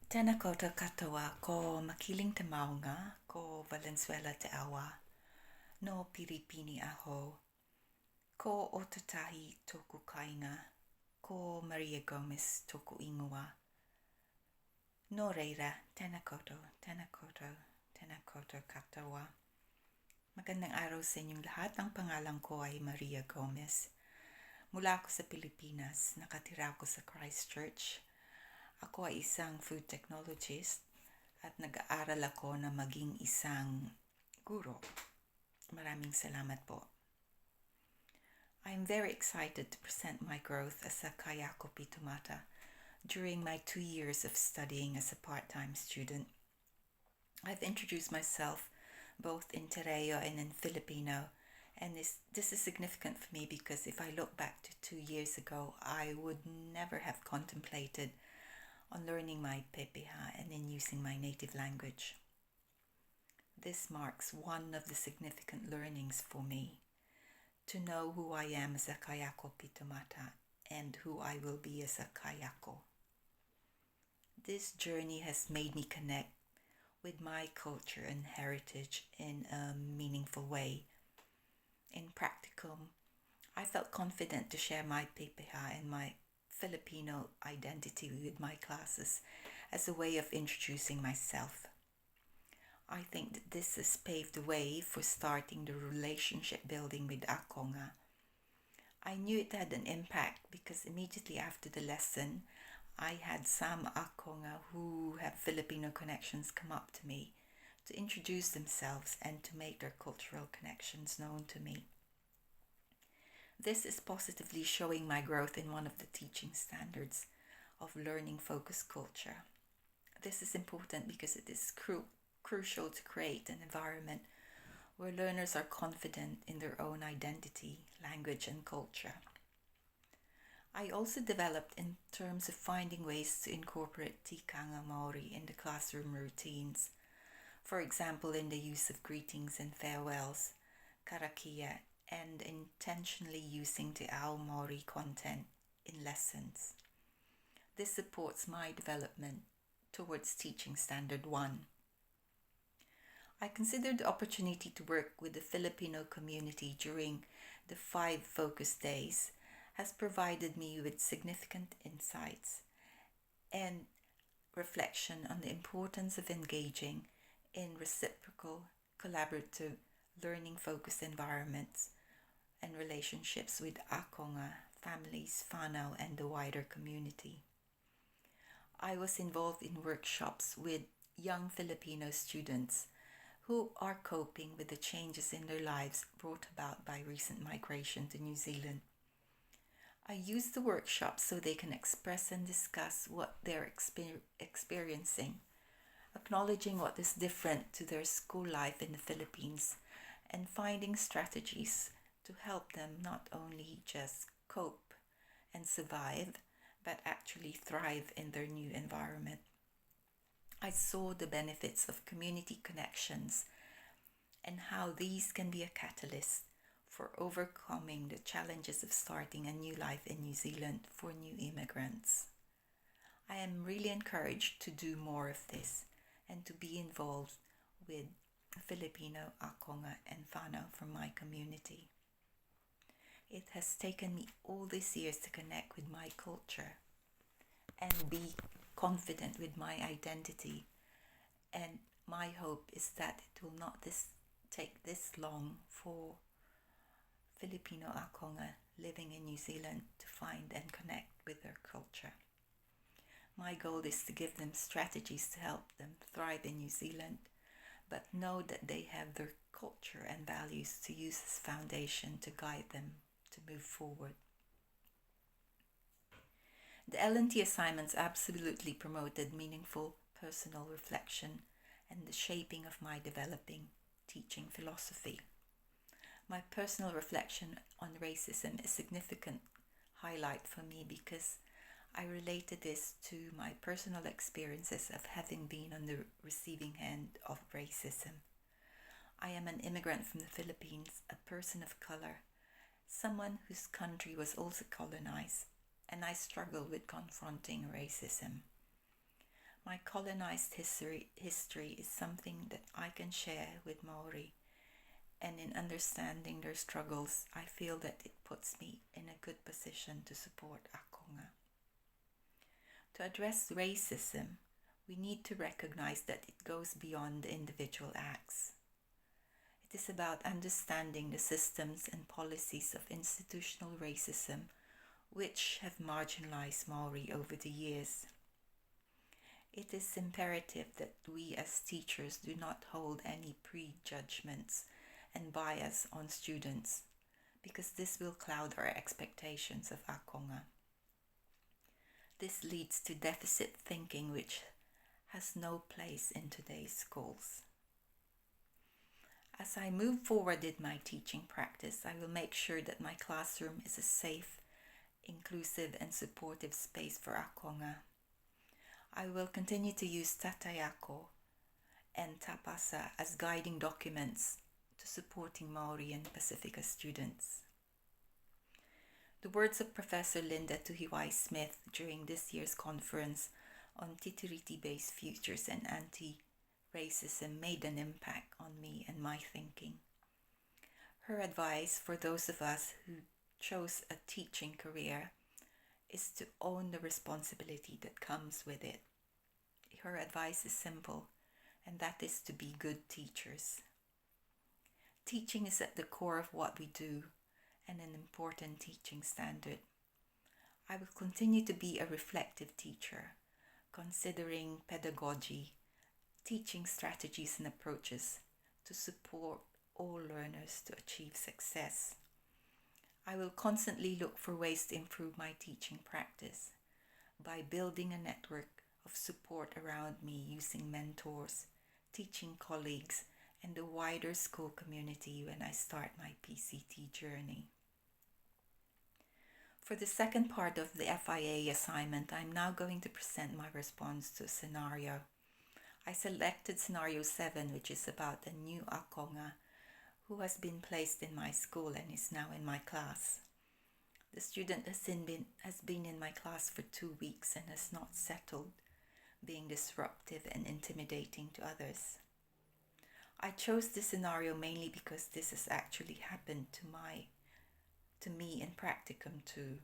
Tēnā koutou katoa ko makiling te maunga ko Valenzuela te awa no Piripini aho ko Otatahi tōku kainga ko Maria Gomez tōku ingoa. No reira, tēnā koutou katoa. Magandang araw sa inyong lahat. Ang pangalan ko ay Maria Gomez. Mula ako sa Pilipinas, nakatira ako sa Christchurch. Ako ay isang food technologist at nag-aaral ako na maging isang guro. Maraming salamat po. I am very excited to present my growth as a Kayako Pitumata during my 2 years of studying as a part-time student. I've introduced myself both in Tereo and in Filipino, and this is significant for me because if I look back to 2 years ago, I would never have contemplated on learning my PPH and in using my native language. This marks one of the significant learnings for me, to know who I am as a Kayako Pitumata and who I will be as a Kayako. This journey has made me connect with my culture and heritage in a meaningful way. In practicum, I felt confident to share my PPH and my Filipino identity with my classes as a way of introducing myself. I think that this has paved the way for starting the relationship building with Akonga. I knew it had an impact because immediately after the lesson, I had some Akonga who have Filipino connections come up to me to introduce themselves and to make their cultural connections known to me. This is positively showing my growth in one of the teaching standards of learning-focused culture. This is important because it is crucial to create an environment where learners are confident in their own identity, language, and culture. I also developed in terms of finding ways to incorporate tikanga Maori in the classroom routines. For example, in the use of greetings and farewells, karakia, and intentionally using Te Ao Māori content in lessons. This supports my development towards teaching standard 1. I considered the opportunity to work with the Filipino community during the 5 focus days has provided me with significant insights and reflection on the importance of engaging in reciprocal, collaborative, learning-focused environments and relationships with Akonga, families, whānau, and the wider community. I was involved in workshops with young Filipino students who are coping with the changes in their lives brought about by recent migration to New Zealand. I use the workshops so they can express and discuss what they're experiencing, acknowledging what is different to their school life in the Philippines, and finding strategies to help them not only just cope and survive, but actually thrive in their new environment. I saw the benefits of community connections and how these can be a catalyst for overcoming the challenges of starting a new life in New Zealand for new immigrants. I am really encouraged to do more of this and to be involved with Filipino, Akonga, and whānau from my community. It has taken me all these years to connect with my culture and be confident with my identity, and my hope is that it will not take this long for Filipino Akonga living in New Zealand to find and connect with their culture. My goal is to give them strategies to help them thrive in New Zealand, but know that they have their culture and values to use as foundation to guide them to move forward. The L&T assignments absolutely promoted meaningful personal reflection and the shaping of my developing teaching philosophy. My personal reflection on racism is a significant highlight for me because I related this to my personal experiences of having been on the receiving end of racism. I am an immigrant from the Philippines, a person of color, someone whose country was also colonized, and I struggle with confronting racism. My colonized history is something that I can share with Maori, and in understanding their struggles, I feel that it puts me in a good position to support Akonga. To address racism, we need to recognize that it goes beyond individual acts. It is about understanding the systems and policies of institutional racism which have marginalized Maori over the years. It is imperative that we as teachers do not hold any prejudgments and bias on students, because this will cloud our expectations of Akonga. This leads to deficit thinking, which has no place in today's schools. As I move forward in my teaching practice, I will make sure that my classroom is a safe, inclusive, and supportive space for Akonga. I will continue to use Tatayako and Tapasa as guiding documents to supporting Maori and Pacifica students. The words of Professor Linda Tuhiwai Smith during this year's conference on Titiriti-based futures and anti-racism made an impact on me and my thinking. Her advice for those of us who chose a teaching career is to own the responsibility that comes with it. Her advice is simple, and that is to be good teachers. Teaching is at the core of what we do and an important teaching standard. I will continue to be a reflective teacher, considering pedagogy, teaching strategies and approaches to support all learners to achieve success. I will constantly look for ways to improve my teaching practice by building a network of support around me using mentors, teaching colleagues, and the wider school community when I start my PCT journey. For the second part of the FIA assignment, I'm now going to present my response to a scenario. I selected scenario 7, which is about a new Akonga who has been placed in my school and is now in my class. The student has been in my class for 2 weeks and has not settled, being disruptive and intimidating to others. I chose this scenario mainly because this has actually happened to me in practicum too,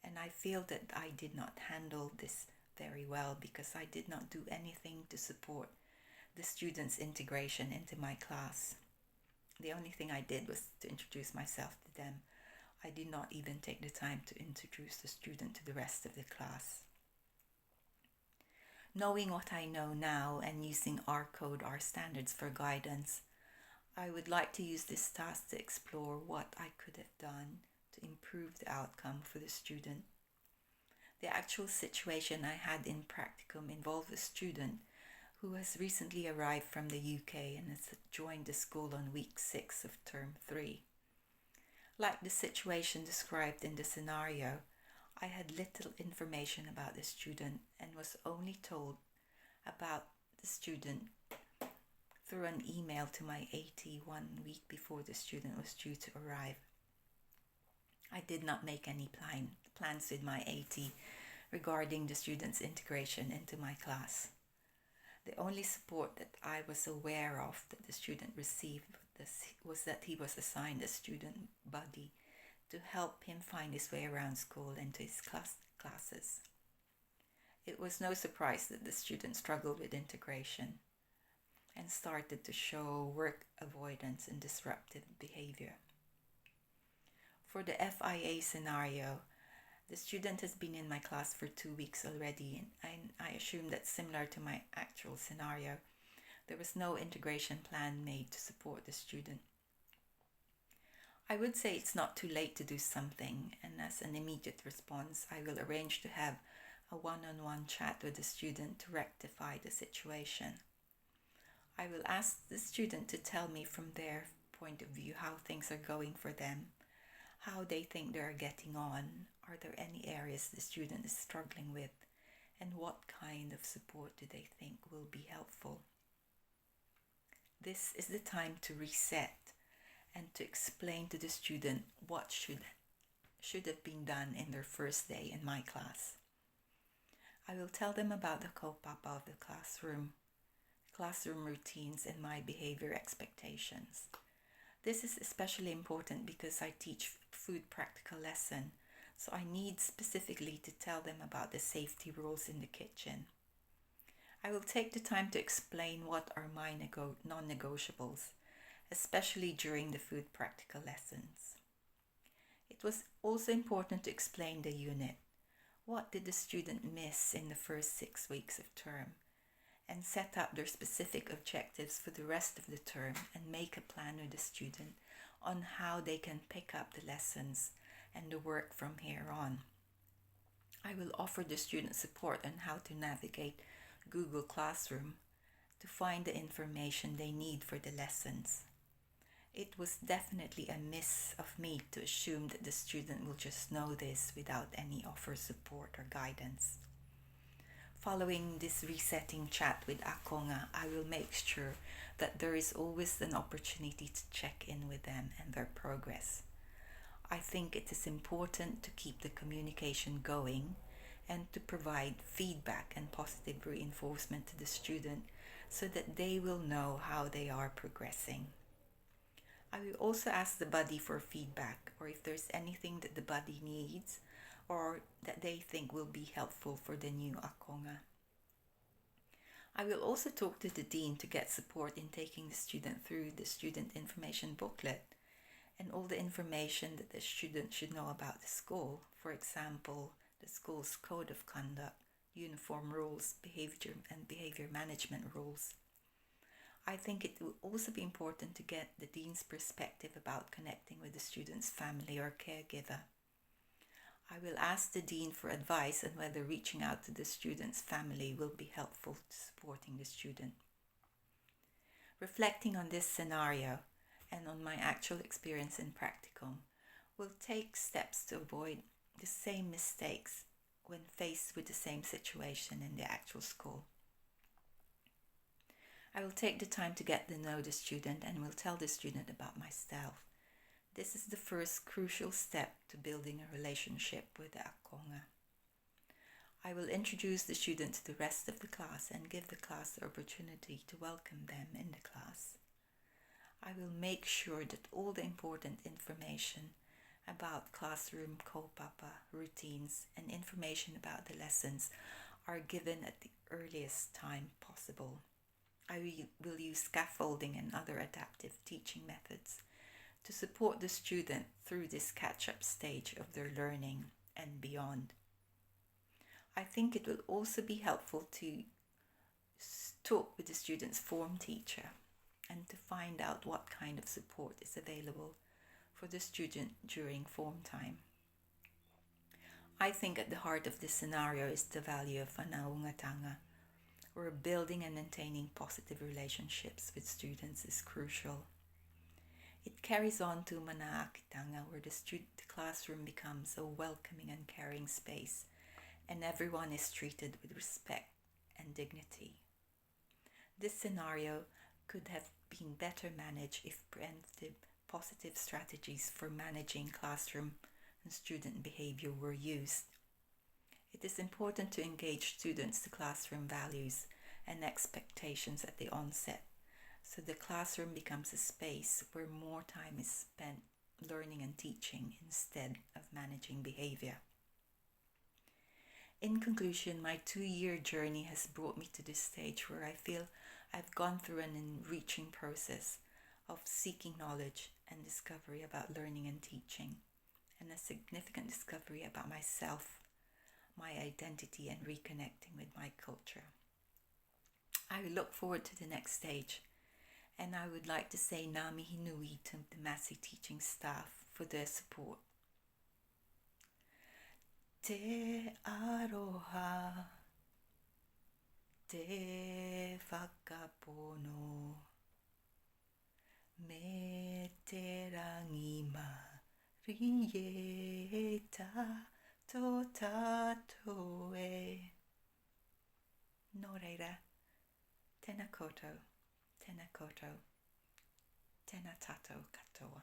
and I feel that I did not handle this very well because I did not do anything to support the students' integration into my class. The only thing I did was to introduce myself to them. I did not even take the time to introduce the student to the rest of the class. Knowing what I know now and using our code, our standards for guidance, I would like to use this task to explore what I could have done to improve the outcome for the student. The actual situation I had in practicum involved a student who has recently arrived from the UK and has joined the school on week 6 of term 3. Like the situation described in the scenario, I had little information about the student and was only told about the student through an email to my AT 1 week before the student was due to arrive. I did not make any plans with my AT regarding the student's integration into my class. The only support that I was aware of that the student received was that he was assigned a student buddy to help him find his way around school and to his classes. It was no surprise that the student struggled with integration and started to show work avoidance and disruptive behavior. For the FIA scenario, the student has been in my class for 2 weeks already, and I assume that similar to my actual scenario, there was no integration plan made to support the student. I would say it's not too late to do something, and as an immediate response, I will arrange to have a one-on-one chat with the student to rectify the situation. I will ask the student to tell me from their point of view how things are going for them, how they think they are getting on, are there any areas the student is struggling with, and what kind of support do they think will be helpful. This is the time to reset and to explain to the student what should have been done in their first day in my class. I will tell them about the kaupapa of the classroom routines, and my behavior expectations. This is especially important because I teach food practical lesson, so I need specifically to tell them about the safety rules in the kitchen. I will take the time to explain what are my non-negotiables, especially during the food practical lessons. It was also important to explain the unit. What did the student miss in the first 6 weeks of term? And set up their specific objectives for the rest of the term and make a plan with the student on how they can pick up the lessons and the work from here on. I will offer the student support on how to navigate Google Classroom to find the information they need for the lessons. It was definitely a miss of me to assume that the student will just know this without any offer support or guidance. Following this resetting chat with Akonga, I will make sure that there is always an opportunity to check in with them and their progress. I think it is important to keep the communication going and to provide feedback and positive reinforcement to the student so that they will know how they are progressing. I will also ask the buddy for feedback, or if there's anything that the buddy needs or that they think will be helpful for the new Akonga. I will also talk to the dean to get support in taking the student through the student information booklet and all the information that the student should know about the school. For example, the school's code of conduct, uniform rules, behavior management rules. I think it will also be important to get the dean's perspective about connecting with the student's family or caregiver. I will ask the dean for advice on whether reaching out to the student's family will be helpful to supporting the student. Reflecting on this scenario and on my actual experience in practicum, will take steps to avoid the same mistakes when faced with the same situation in the actual school. I will take the time to get to know the student and will tell the student about myself. This is the first crucial step to building a relationship with the Akonga. I will introduce the student to the rest of the class and give the class the opportunity to welcome them in the class. I will make sure that all the important information about classroom kaupapa routines and information about the lessons are given at the earliest time possible. I will use scaffolding and other adaptive teaching methods to support the student through this catch-up stage of their learning and beyond. I think it will also be helpful to talk with the student's form teacher and to find out what kind of support is available for the student during form time. I think at the heart of this scenario is the value of whanaungatanga, where building and maintaining positive relationships with students is crucial. It carries on to manaakitanga, where the classroom becomes a welcoming and caring space, and everyone is treated with respect and dignity. This scenario could have been better managed if preemptive positive strategies for managing classroom and student behavior were used. It is important to engage students to classroom values and expectations at the onset, so the classroom becomes a space where more time is spent learning and teaching instead of managing behavior. In conclusion, my 2-year journey has brought me to this stage where I feel I've gone through an enriching process of seeking knowledge and discovery about learning and teaching, and a significant discovery about myself, my identity, and reconnecting with my culture. I look forward to the next stage, and I would like to say ngā mihi nui to the Massey teaching staff for their support. Te aroha, te whakapono, me te rangi marieta tō tātou e. Nō reira, tēnā koutou, tēnā tātou katoa.